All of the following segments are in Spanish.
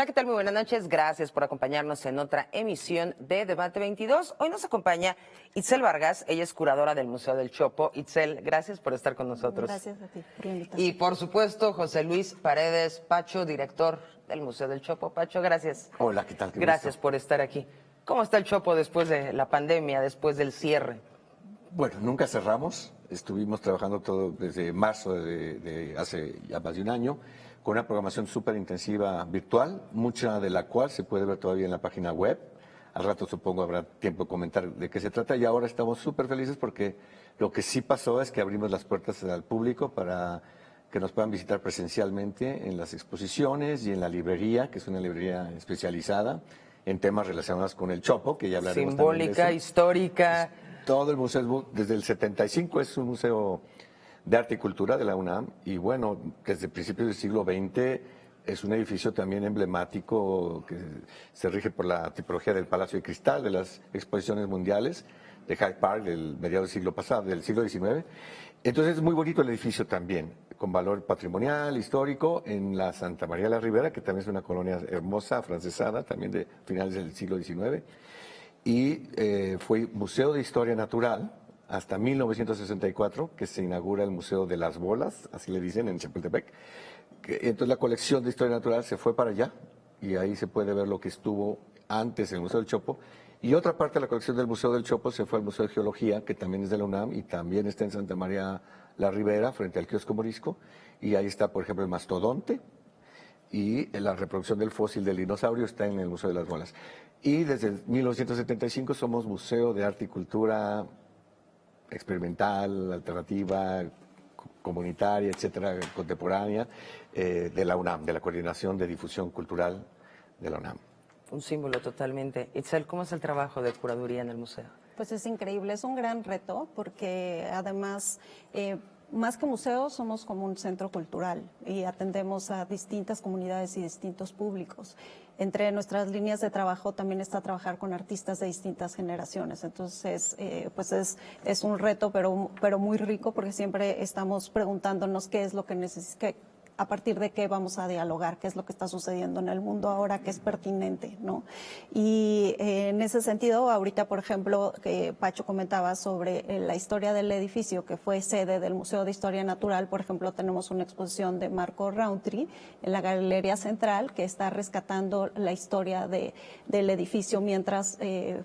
Hola, ¿qué tal? Muy buenas noches. Gracias por acompañarnos en otra emisión de Debate 22. Hoy nos acompaña Itzel Vargas. Ella es curadora del Museo del Chopo. Itzel, gracias por estar con nosotros. Gracias a ti por la invitación. Y por supuesto, José Luis Paredes Pacho, director del Museo del Chopo. Pacho, gracias. Hola, ¿qué tal? Gracias por estar aquí. ¿Cómo está el Chopo después de la pandemia, después del cierre? Bueno, nunca cerramos. Estuvimos trabajando todo desde marzo de hace ya más de un año, con una programación súper intensiva virtual, mucha de la cual se puede ver todavía en la página web. Al rato supongo habrá tiempo de comentar de qué se trata y ahora estamos súper felices porque lo que sí pasó es que abrimos las puertas al público para que nos puedan visitar presencialmente en las exposiciones y en la librería, que es una librería especializada en temas relacionados con el Chopo, que ya hablaremos Simbólica, también de eso. histórica. Todo el museo, desde el 75, es un museo de arte y cultura de la UNAM y bueno, desde principios del siglo XX es un edificio también emblemático que se rige por la tipología del Palacio de Cristal, de las exposiciones mundiales de Hyde Park del mediados del siglo pasado, del siglo XIX. Entonces es muy bonito el edificio también, con valor patrimonial, histórico, en la Santa María de la Ribera, que también es una colonia hermosa, afrancesada, también de finales del siglo XIX. Y fue Museo de Historia Natural hasta 1964, que se inaugura el Museo de las Bolas, así le dicen, en Chapultepec. Entonces la colección de Historia Natural se fue para allá y ahí se puede ver lo que estuvo antes en el Museo del Chopo. Y otra parte de la colección del Museo del Chopo se fue al Museo de Geología, que también es de la UNAM y también está en Santa María la Ribera, frente al kiosco Morisco. Y ahí está, por ejemplo, el mastodonte y la reproducción del fósil del dinosaurio está en el Museo de las Bolas. Y desde 1975 somos Museo de Arte y Cultura experimental, alternativa, comunitaria, etcétera, contemporánea, de la UNAM, de la Coordinación de Difusión Cultural de la UNAM. Un símbolo totalmente. Itzel, ¿cómo es el trabajo de curaduría en el museo? Pues es increíble, es un gran reto porque además, más que museo, somos como un centro cultural y atendemos a distintas comunidades y distintos públicos. Entre nuestras líneas de trabajo también está trabajar con artistas de distintas generaciones. Entonces, pues es un reto, pero muy rico porque siempre estamos preguntándonos qué es lo que necesitamos, a partir de qué vamos a dialogar, qué es lo que está sucediendo en el mundo ahora, qué es pertinente, ¿no? Y en ese sentido, ahorita, por ejemplo, que Pacho comentaba sobre la historia del edificio que fue sede del Museo de Historia Natural, por ejemplo, tenemos una exposición de Marco Rountree en la Galería Central que está rescatando la historia del edificio mientras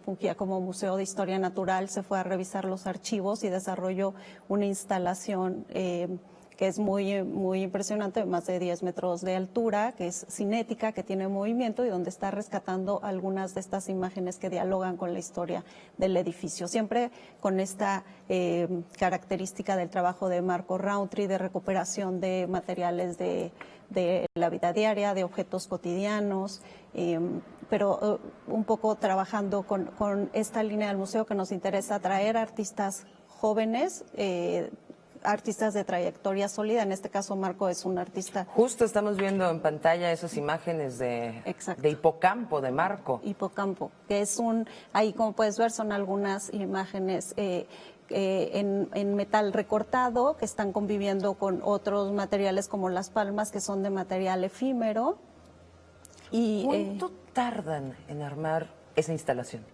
fungía como Museo de Historia Natural, se fue a revisar los archivos y desarrolló una instalación que es muy impresionante, más de 10 metros de altura, que es cinética, que tiene movimiento y donde está rescatando algunas de estas imágenes que dialogan con la historia del edificio. Siempre con esta característica del trabajo de Marco Rountree, de recuperación de materiales de la vida diaria, de objetos cotidianos, pero un poco trabajando con esta línea del museo que nos interesa atraer artistas jóvenes, artistas de trayectoria sólida. En este caso, Marco es un artista. Justo estamos viendo en pantalla esas imágenes de Hipocampo, de Marco. Hipocampo, que es ahí como puedes ver, son algunas imágenes en metal recortado que están conviviendo con otros materiales como las palmas, que son de material efímero. ¿Cuánto tardan en armar esa instalación?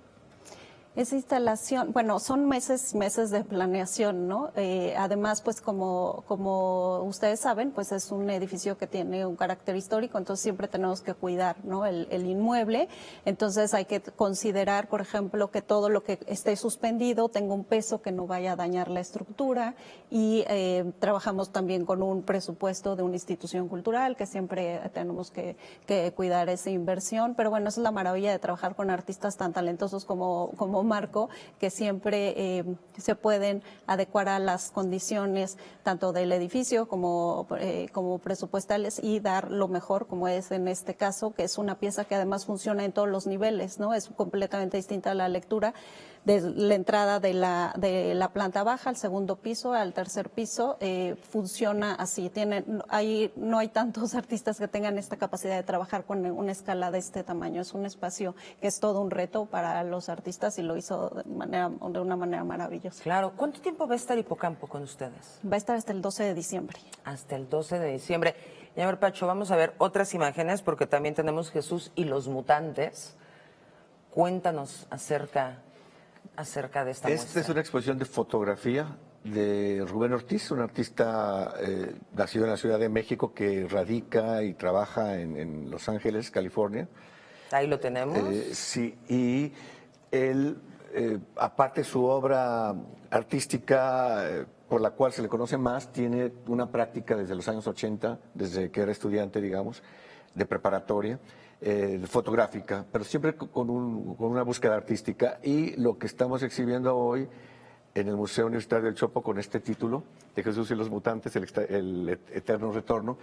Esa instalación, bueno, son meses de planeación, ¿no? Además, pues como ustedes saben, pues es un edificio que tiene un carácter histórico, entonces siempre tenemos que cuidar, ¿no? El inmueble. Entonces hay que considerar, por ejemplo, que todo lo que esté suspendido tenga un peso que no vaya a dañar la estructura y trabajamos también con un presupuesto de una institución cultural que siempre tenemos que cuidar esa inversión. Pero bueno, esa es la maravilla de trabajar con artistas tan talentosos como Marco, que siempre se pueden adecuar a las condiciones tanto del edificio como presupuestales y dar lo mejor, como es en este caso, que es una pieza que además funciona en todos los niveles, ¿no? Es completamente distinta a la lectura de la entrada de la planta baja al segundo piso, al tercer piso, funciona así. No hay tantos artistas que tengan esta capacidad de trabajar con una escala de este tamaño. Es un espacio que es todo un reto para los artistas y lo hizo de una manera maravillosa. Claro. ¿Cuánto tiempo va a estar Hipocampo con ustedes? Va a estar hasta el 12 de diciembre. Hasta el 12 de diciembre. Y a ver, Pacho, vamos a ver otras imágenes porque también tenemos Jesús y los mutantes. Cuéntanos acerca de esta muestra. Esta es una exposición de fotografía de Rubén Ortiz, un artista nacido en la Ciudad de México que radica y trabaja en Los Ángeles, California. Ahí lo tenemos. Sí, y él, aparte su obra artística, por la cual se le conoce más, tiene una práctica desde los años 80, desde que era estudiante, digamos, de preparatoria, fotográfica, pero siempre con una búsqueda artística. Y lo que estamos exhibiendo hoy en el Museo Universitario del Chopo con este título de Jesús y los mutantes, el eterno retorno,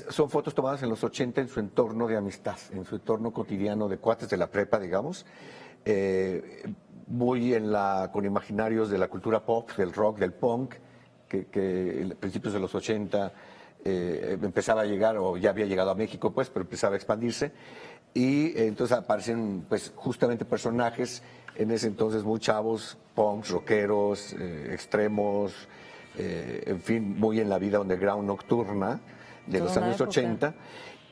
son fotos tomadas en los 80 en su entorno de amistad, en su entorno cotidiano de cuates de la prepa, digamos, muy con imaginarios de la cultura pop, del rock, del punk, que en principios de los 80 empezaba a llegar, o ya había llegado a México, pues, pero empezaba a expandirse. Y entonces aparecen, pues, justamente personajes en ese entonces muy chavos, punks, rockeros, extremos, en fin, muy en la vida underground nocturna de los años 80.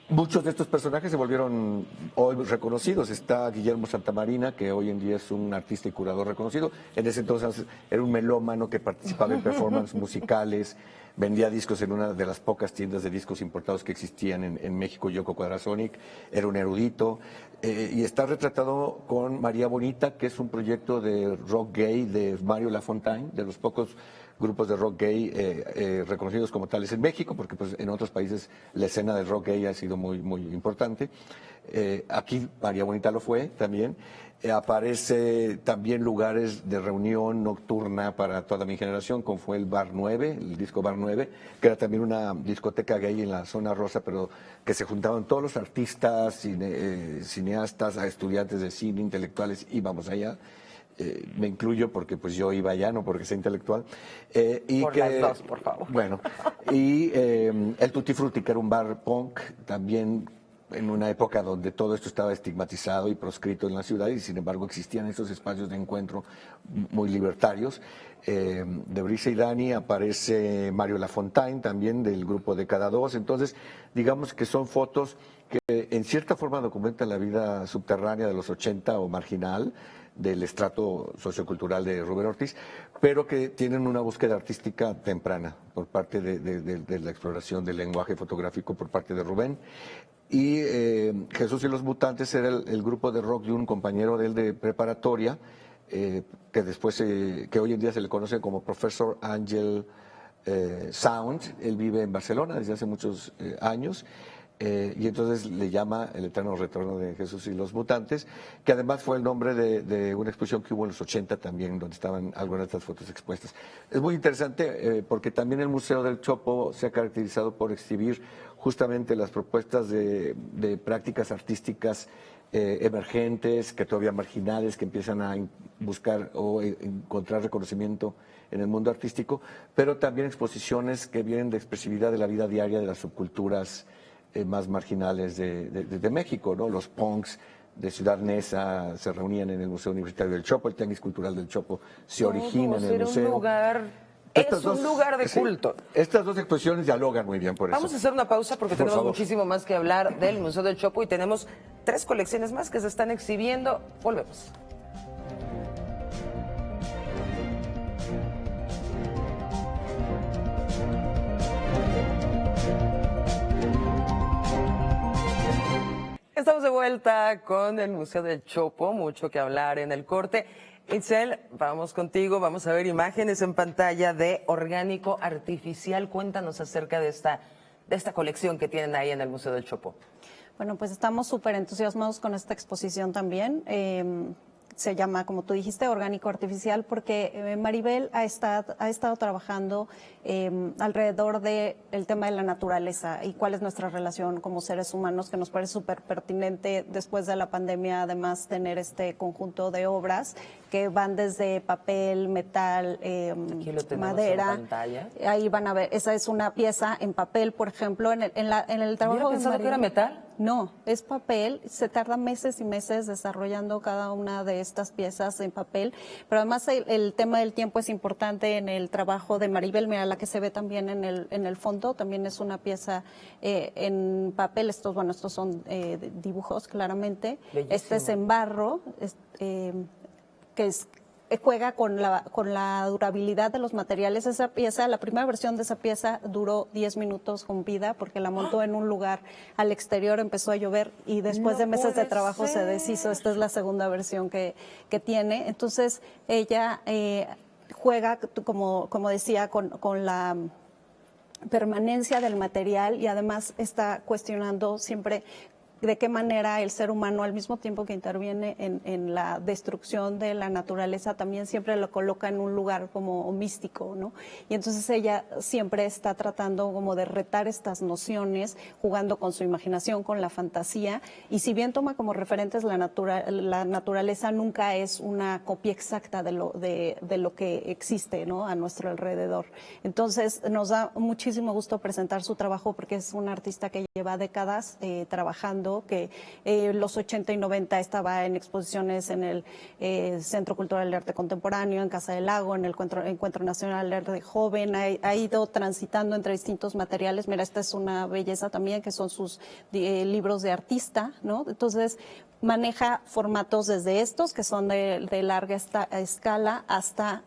Muchos de estos personajes se volvieron hoy reconocidos. Está Guillermo Santamarina, que hoy en día es un artista y curador reconocido. En ese entonces era un melómano que participaba en performances musicales, vendía discos en una de las pocas tiendas de discos importados que existían en México, Yoko Quadrasonic. Era un erudito. Y está retratado con María Bonita, que es un proyecto de rock gay de Mario Lafontaine, de los pocos grupos de rock gay reconocidos como tales en México, porque pues en otros países la escena del rock gay ha sido muy, muy importante. Aquí María Bonita lo fue también. Aparece también lugares de reunión nocturna para toda mi generación, como fue el Bar 9, el disco Bar 9, que era también una discoteca gay en la zona rosa, pero que se juntaban todos los artistas, cineastas, estudiantes de cine, intelectuales, íbamos allá. Me incluyo porque pues yo iba allá, no porque sea intelectual. Por las dos, por favor. Bueno, y el Tutti Frutti, que era un bar punk, también en una época donde todo esto estaba estigmatizado y proscrito en la ciudad, y sin embargo existían esos espacios de encuentro muy libertarios. De Brisa y Dani aparece Mario Lafontaine, también del grupo de Cada Dos. Entonces, digamos que son fotos que en cierta forma documentan la vida subterránea de los 80 o marginal, del estrato sociocultural de Rubén Ortiz, pero que tienen una búsqueda artística temprana por parte de la exploración del lenguaje fotográfico por parte de Rubén. Y Jesús y los Mutantes era el grupo de rock de un compañero de él de preparatoria, que después, que hoy en día se le conoce como Professor Angel Sound. Él vive en Barcelona desde hace muchos años. Y entonces le llama El Eterno Retorno de Jesús y los Mutantes, que además fue el nombre de una exposición que hubo en los 80 también, donde estaban algunas de estas fotos expuestas. Es muy interesante porque también el Museo del Chopo se ha caracterizado por exhibir justamente las propuestas de prácticas artísticas emergentes, que todavía marginales, que empiezan a buscar o encontrar reconocimiento en el mundo artístico, pero también exposiciones que vienen de expresividad de la vida diaria de las subculturas más marginales de México, ¿no? Los punks de Ciudad Neza se reunían en el Museo Universitario del Chopo, el Tianguis Cultural del Chopo se origina en el museo. Un lugar de culto. Sí, estas dos exposiciones dialogan muy bien por eso. Vamos a hacer una pausa porque Por tenemos favor. muchísimo más que hablar del Museo del Chopo y tenemos 3 colecciones más que se están exhibiendo. Volvemos. Estamos de vuelta con el Museo del Chopo, mucho que hablar en el corte. Itzel, vamos contigo, vamos a ver imágenes en pantalla de orgánico artificial. Cuéntanos acerca de esta colección que tienen ahí en el Museo del Chopo. Bueno, pues estamos súper entusiasmados con esta exposición también. Se llama, como tú dijiste, orgánico artificial, porque Maribel ha estado trabajando alrededor del tema de la naturaleza y cuál es nuestra relación como seres humanos, que nos parece súper pertinente después de la pandemia, además, tener este conjunto de obras que van desde papel, metal, Aquí lo tenemos madera. en pantalla. Ahí van a ver, esa es una pieza en papel, por ejemplo, en el trabajo ¿Hubiera de pensado que Maribel. era metal? No, es papel, se tarda meses y meses desarrollando cada una de estas piezas en papel, pero además el tema del tiempo es importante en el trabajo de Maribel, mira la que se ve también en el fondo, también es una pieza en papel, estos son dibujos claramente, Bellísimo. este es en barro, que juega con la durabilidad de los materiales. Esa pieza, la primera versión de esa pieza duró 10 minutos con vida porque la montó en un lugar al exterior, empezó a llover y después No de meses de puede trabajo se ser. deshizo. Esta es la segunda versión que tiene. Entonces ella juega, como decía, con la permanencia del material y además está cuestionando siempre de qué manera el ser humano, al mismo tiempo que interviene en la destrucción de la naturaleza, también siempre lo coloca en un lugar como místico, ¿no? Y entonces ella siempre está tratando como de retar estas nociones, jugando con su imaginación, con la fantasía, y si bien toma como referentes la naturaleza, nunca es una copia exacta de lo que existe, ¿no?, a nuestro alrededor. Entonces nos da muchísimo gusto presentar su trabajo porque es una artista que lleva décadas trabajando, que los 80 y 90 estaba en exposiciones en el Centro Cultural de Arte Contemporáneo, en Casa del Lago, en el Encuentro Nacional de Arte Joven, ha ido transitando entre distintos materiales. Mira, esta es una belleza también, que son sus libros de artista, ¿no? Entonces maneja formatos desde estos, que son de larga escala, hasta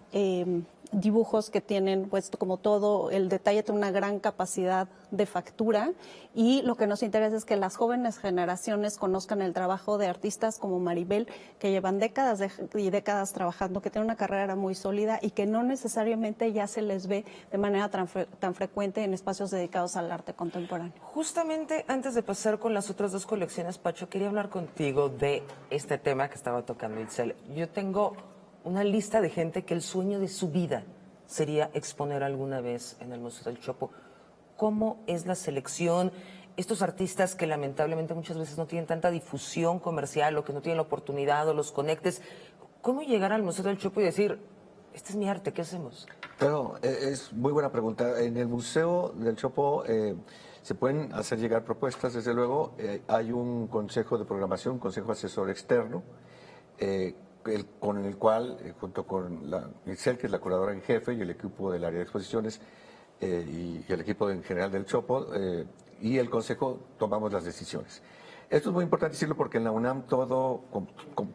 dibujos que tienen, pues, como todo el detalle, tiene una gran capacidad de factura, y lo que nos interesa es que las jóvenes generaciones conozcan el trabajo de artistas como Maribel, que llevan décadas y décadas trabajando, que tienen una carrera muy sólida y que no necesariamente ya se les ve de manera tan frecuente en espacios dedicados al arte contemporáneo. Justamente antes de pasar con las otras dos colecciones, Pacho, quería hablar contigo de este tema que estaba tocando Itzel. Yo tengo una lista de gente que el sueño de su vida sería exponer alguna vez en el Museo del Chopo. ¿Cómo es la selección? Estos artistas que lamentablemente muchas veces no tienen tanta difusión comercial o que no tienen la oportunidad o los conectes, ¿cómo llegar al Museo del Chopo y decir, este es mi arte, ¿qué hacemos? Pero es muy buena pregunta. En el Museo del Chopo se pueden hacer llegar propuestas, desde luego. Hay un consejo de programación, un consejo asesor externo, con el cual, junto con la Itzel, que es la curadora en jefe, y el equipo del área de exposiciones, y el equipo en general del Chopo, y el consejo, tomamos las decisiones. Esto es muy importante decirlo porque en la UNAM todo,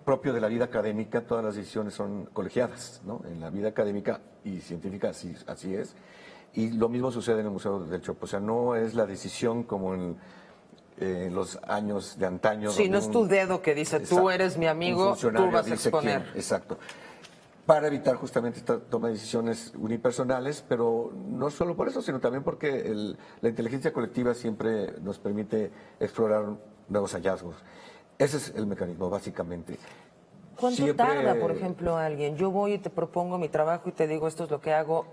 propio de la vida académica, todas las decisiones son colegiadas, ¿no? En la vida académica y científica así es. Y lo mismo sucede en el Museo del Chopo. O sea, no es la decisión como en los años de antaño. Sí, no es tu dedo que dice, tú eres mi amigo, tú vas a exponer. Exacto. Para evitar justamente esta toma de decisiones unipersonales, pero no solo por eso, sino también porque la inteligencia colectiva siempre nos permite explorar nuevos hallazgos. Ese es el mecanismo, básicamente. ¿Cuánto tarda, por ejemplo, alguien? Yo voy y te propongo mi trabajo y te digo, esto es lo que hago.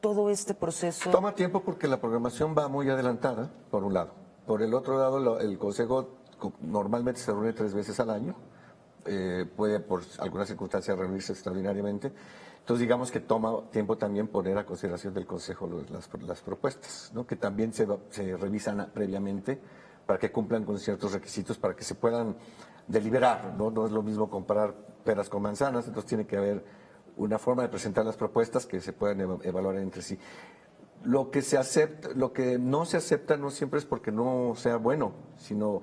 Todo este proceso... Toma tiempo porque la programación va muy adelantada, por un lado. Por el otro lado, el consejo normalmente se reúne 3 veces al año. Puede por algunas circunstancias reunirse extraordinariamente. Entonces digamos que toma tiempo también poner a consideración del Consejo las propuestas, ¿no? Que también se revisan previamente para que cumplan con ciertos requisitos para que se puedan deliberar, ¿no? No es lo mismo comparar peras con manzanas, entonces tiene que haber una forma de presentar las propuestas que se puedan evaluar entre sí. Lo que no se acepta no siempre es porque no sea bueno, sino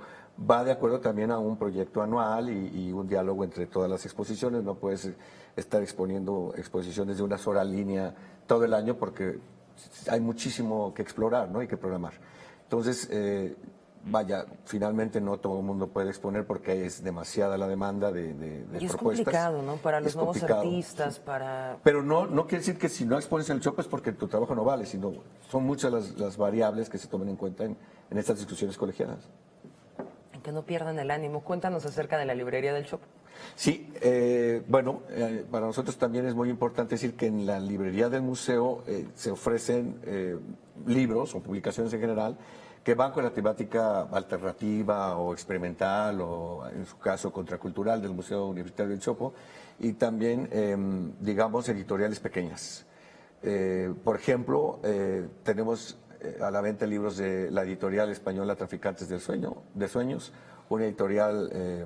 va de acuerdo también a un proyecto anual y un diálogo entre todas las exposiciones. No puedes estar exponiendo exposiciones de una sola línea todo el año porque hay muchísimo que explorar, ¿no? Y que programar. Entonces, finalmente no todo el mundo puede exponer porque es demasiada la demanda de y es propuestas. complicado, ¿no? Para los nuevos artistas, para... Pero no quiere decir que si no expones en el Chopo es porque tu trabajo no vale, sino son muchas las variables que se toman en cuenta en estas discusiones colegiadas. Que no pierdan el ánimo. Cuéntanos acerca de la librería del Chopo. Sí, para nosotros también es muy importante decir que en la librería del museo se ofrecen libros o publicaciones en general que van con la temática alternativa o experimental o, en su caso, contracultural del Museo Universitario del Chopo, y también, digamos, editoriales pequeñas. Por ejemplo, tenemos a la venta libros de la editorial española Traficantes del Sueño, de Sueños, una editorial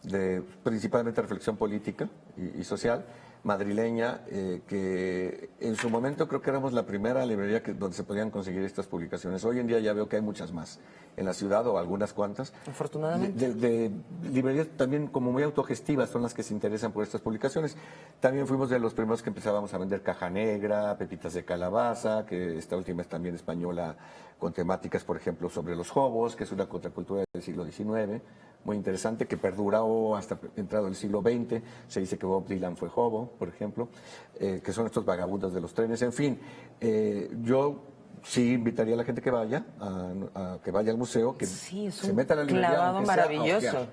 de principalmente reflexión política y social, madrileña, que en su momento creo que éramos la primera librería donde se podían conseguir estas publicaciones. Hoy en día ya veo que hay muchas más en la ciudad, o algunas cuantas. Afortunadamente. De librerías también como muy autogestivas son las que se interesan por estas publicaciones. También fuimos de los primeros que empezábamos a vender Caja Negra, Pepitas de Calabaza, que esta última es también española, con temáticas, por ejemplo, sobre los hobos, que es una contracultura del siglo XIX, muy interesante, que perduró hasta entrado el siglo XX. Se dice que Bob Dylan fue hobo, por ejemplo, que son estos vagabundos de los trenes. En fin, yo sí invitaría a la gente que vaya, a que vaya al museo, que Sí, es se un meta a la librería, clavado aunque sea a maravilloso. ojear,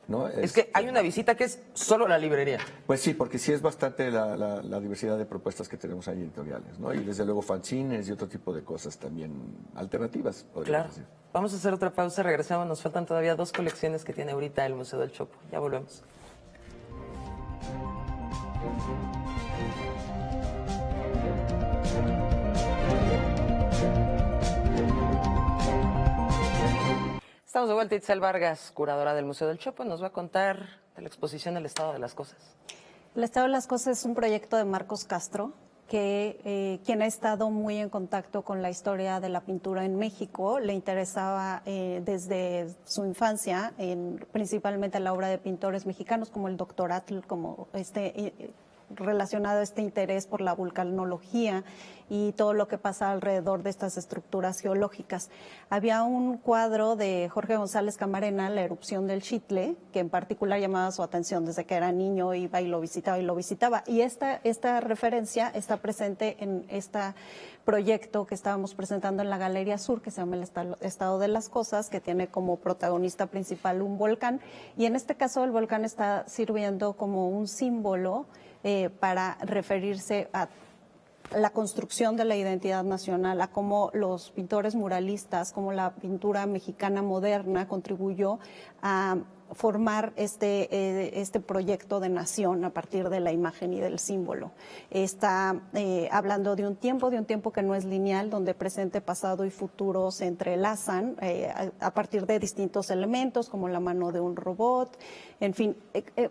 ¿no? Es que hay una visita que es solo la librería. Pues sí, porque sí es bastante la diversidad de propuestas que tenemos ahí editoriales, ¿no? Y desde luego fanzines y otro tipo de cosas también alternativas, podríamos Claro. decir. Vamos a hacer otra pausa, regresamos. Nos faltan todavía 2 colecciones que tiene ahorita el Museo del Chopo. Ya volvemos. Estamos de vuelta. Itzel Vargas, curadora del Museo del Chopo, nos va a contar de la exposición El Estado de las Cosas. El Estado de las Cosas es un proyecto de Marcos Castro, quien ha estado muy en contacto con la historia de la pintura en México. Le interesaba desde su infancia, principalmente la obra de pintores mexicanos como el Dr. Atl, como relacionado a este interés por la vulcanología y todo lo que pasa alrededor de estas estructuras geológicas. Había un cuadro de Jorge González Camarena, La erupción del Chitle, que en particular llamaba su atención desde que era niño, iba y lo visitaba y lo visitaba. Y esta referencia está presente en este proyecto que estábamos presentando en la Galería Sur, que se llama El Estado de las Cosas, que tiene como protagonista principal un volcán. Y en este caso el volcán está sirviendo como un símbolo para referirse a la construcción de la identidad nacional, a cómo los pintores muralistas, cómo la pintura mexicana moderna contribuyó a formar este proyecto de nación a partir de la imagen y del símbolo. Está hablando de un tiempo que no es lineal, donde presente, pasado y futuro se entrelazan a partir de distintos elementos, como la mano de un robot. En fin,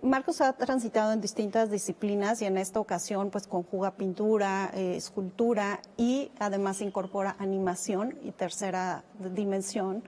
Marcos ha transitado en distintas disciplinas y en esta ocasión pues conjuga pintura, escultura y además incorpora animación y tercera dimensión.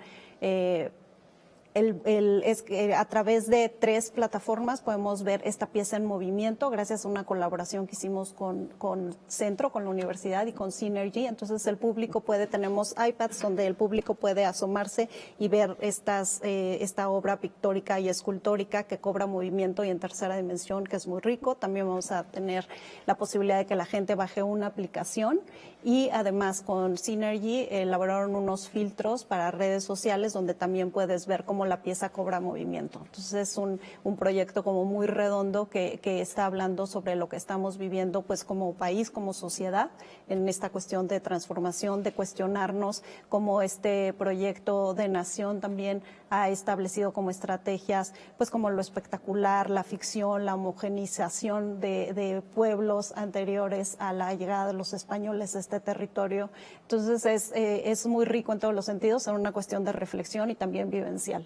A través de 3 plataformas podemos ver esta pieza en movimiento gracias a una colaboración que hicimos con Centro, con la universidad y con Synergy. Entonces el público tenemos iPads donde el público puede asomarse y ver esta obra pictórica y escultórica que cobra movimiento y en tercera dimensión, que es muy rico. También vamos a tener la posibilidad de que la gente baje una aplicación y además con Synergy elaboraron unos filtros para redes sociales donde también puedes ver cómo la pieza cobra movimiento. Entonces es un proyecto como muy redondo que está hablando sobre lo que estamos viviendo pues como país, como sociedad, en esta cuestión de transformación, de cuestionarnos cómo este proyecto de nación también ha establecido como estrategias, pues como lo espectacular, la ficción, la homogeneización de pueblos anteriores a la llegada de los españoles a este territorio. Entonces es muy rico en todos los sentidos, es una cuestión de reflexión y también vivencial.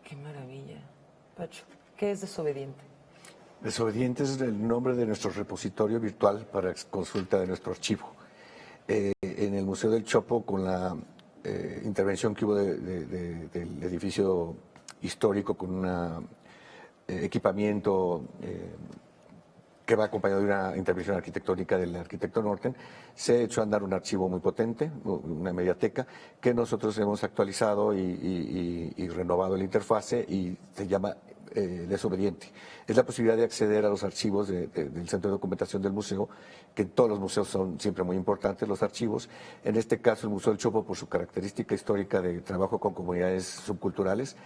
Qué maravilla. Pacho, ¿qué es Desobediente? Desobediente es el nombre de nuestro repositorio virtual para consulta de nuestro archivo. En el Museo del Chopo, con la intervención que hubo del edificio histórico con un equipamiento que va acompañado de una intervención arquitectónica del arquitecto Norten, se ha hecho andar un archivo muy potente, una mediateca, que nosotros hemos actualizado y renovado la interfase y se llama Desobediente. Es la posibilidad de acceder a los archivos del Centro de Documentación del museo, que en todos los museos son siempre muy importantes los archivos. En este caso, el Museo del Chopo, por su característica histórica de trabajo con comunidades subculturales,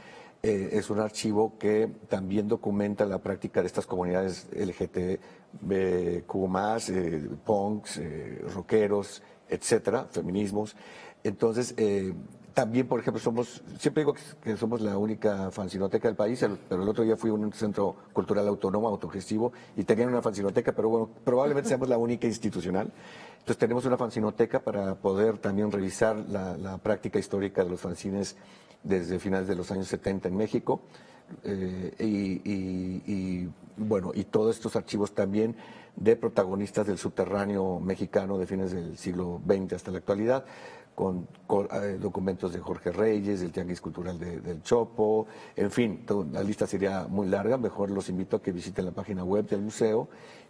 es un archivo que también documenta la práctica de estas comunidades LGTBQ+, punks, rockeros, etcétera, feminismos. Entonces, También, por ejemplo, siempre digo que somos la única fanzinoteca del país, pero el otro día fui a un centro cultural autónomo, autogestivo, y tenían una fanzinoteca, pero bueno, probablemente seamos la única institucional. Entonces tenemos una fanzinoteca para poder también revisar la práctica histórica de los fanzines desde finales de los años 70 en México. Bueno, y todos estos archivos también de protagonistas del subterráneo mexicano de fines del siglo XX hasta la actualidad, con documentos de Jorge Reyes, del Tianguis Cultural del Chopo, en fin, la lista sería muy larga, mejor los invito a que visiten la página web del museo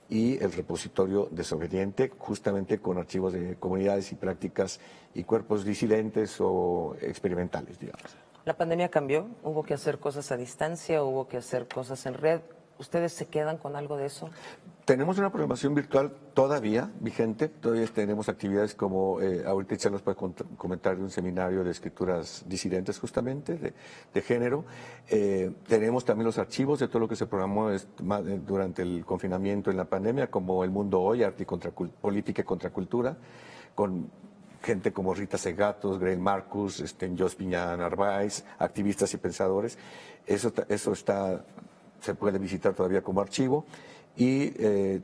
y el repositorio Desobediente, justamente con archivos de comunidades y prácticas y cuerpos disidentes o experimentales, digamos. La pandemia cambió, hubo que hacer cosas a distancia, hubo que hacer cosas en red. ¿Ustedes se quedan con algo de eso? Tenemos una programación virtual todavía vigente, todavía tenemos actividades como, ahorita Itzel nos puede comentar de un seminario de escrituras disidentes justamente, de género. Tenemos también los archivos de todo lo que se programó durante el confinamiento en la pandemia, como El Mundo Hoy, Arte y Política y Contracultura, con gente como Rita Segatos, Grail Marcus, Jos Piña Narváez, activistas y pensadores. Eso se puede visitar todavía como archivo. Y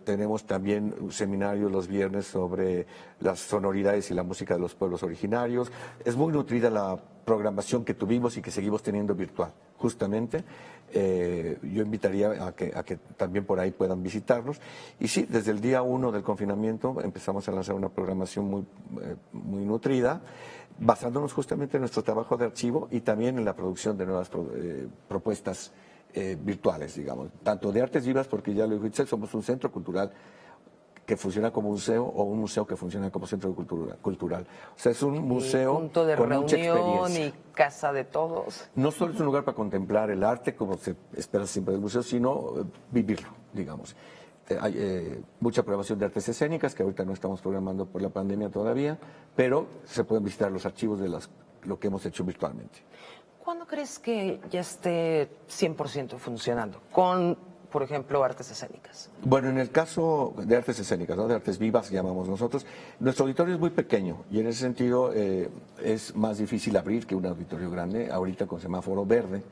tenemos también un seminario los viernes sobre las sonoridades y la música de los pueblos originarios. Es muy nutrida la programación que tuvimos y que seguimos teniendo virtual, justamente. Yo invitaría a que también por ahí puedan visitarnos. Y sí, desde el día 1 del confinamiento empezamos a lanzar una programación muy nutrida, basándonos justamente en nuestro trabajo de archivo y también en la producción de nuevas propuestas virtuales, digamos, tanto de artes vivas, porque ya lo dijo Itzel, somos un centro cultural que funciona como museo o un museo que funciona como centro cultural. O sea, es un museo punto de con mucha reunión experiencia. y casa de todos. No solo es un lugar para contemplar el arte, como se espera siempre del museo, sino vivirlo, digamos. Hay mucha programación de artes escénicas, que ahorita no estamos programando por la pandemia todavía, pero se pueden visitar los archivos de lo que hemos hecho virtualmente. ¿Cuándo crees que ya esté 100% funcionando? Con, por ejemplo, artes escénicas. Bueno, en el caso de artes escénicas, ¿no? De artes vivas, llamamos nosotros, nuestro auditorio es muy pequeño y en ese sentido es más difícil abrir que un auditorio grande, ahorita con semáforo verde.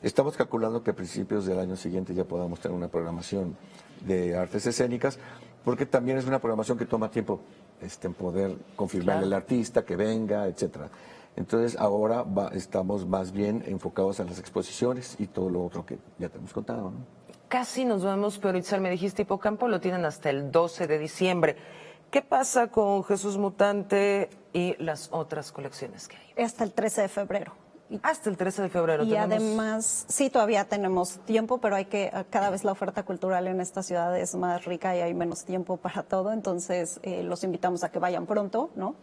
Estamos calculando que a principios del año siguiente ya podamos tener una programación de artes escénicas, porque también es una programación que toma tiempo en poder confirmarle al artista que venga, etcétera. Entonces ahora estamos más bien enfocados a las exposiciones y todo lo otro que ya te hemos contado, ¿no? Casi nos vamos, pero Itzel, me dijiste Hipocampo lo tienen hasta el 12 de diciembre. ¿Qué pasa con Jesús Mutante y las otras colecciones que hay? Hasta el 13 de febrero. Hasta el 13 de febrero. Y además, sí, todavía tenemos tiempo, pero cada vez la oferta cultural en esta ciudad es más rica y hay menos tiempo para todo, entonces los invitamos a que vayan pronto, ¿no?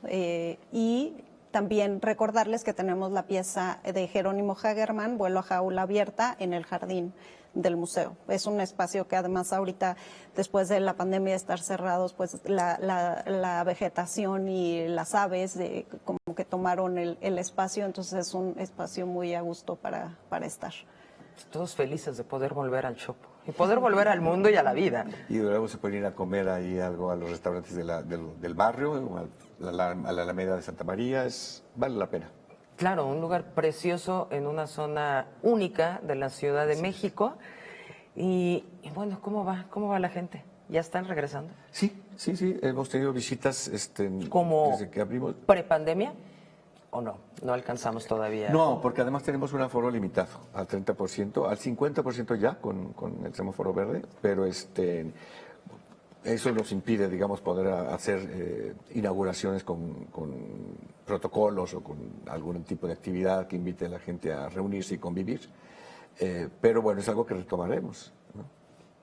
Y también recordarles que tenemos la pieza de Jerónimo Hagerman, Vuelo a jaula abierta, en el jardín del museo. Es un espacio que además ahorita, después de la pandemia de estar cerrados, pues la vegetación y las aves como que tomaron el espacio, entonces es un espacio muy a gusto para estar. Todos felices de poder volver al Chopo y poder volver al mundo y a la vida. Y luego se pueden ir a comer ahí algo a los restaurantes del barrio, a la Alameda de Santa María, vale la pena. Claro, un lugar precioso en una zona única de la Ciudad de México. Y bueno, ¿cómo va la gente? ¿Ya están regresando? Sí, hemos tenido visitas ¿Como desde que abrimos. prepandemia o no? No alcanzamos todavía. No, porque además tenemos un aforo limitado al 30%, al 50% ya con el semáforo verde, pero eso nos impide, digamos, poder hacer inauguraciones con protocolos o con algún tipo de actividad que invite a la gente a reunirse y convivir. Pero bueno, es algo que retomaremos, ¿no?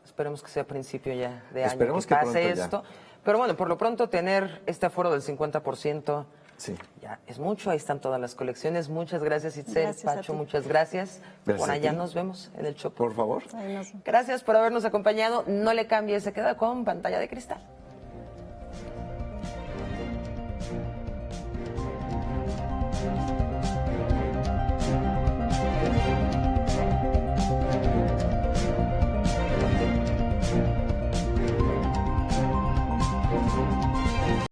Esperemos que sea a principio ya de año. Esperemos que que pase pronto esto. Por lo pronto tener este aforo del 50%. Sí. Ya es mucho, ahí están todas las colecciones. Muchas gracias, Itzel. Gracias, Pacho, a ti. muchas gracias. Gracias Por allá a ti. nos vemos en el Chopo. Por favor. Ahí nos- Gracias por habernos acompañado. No le cambie, se queda con Pantalla de Cristal.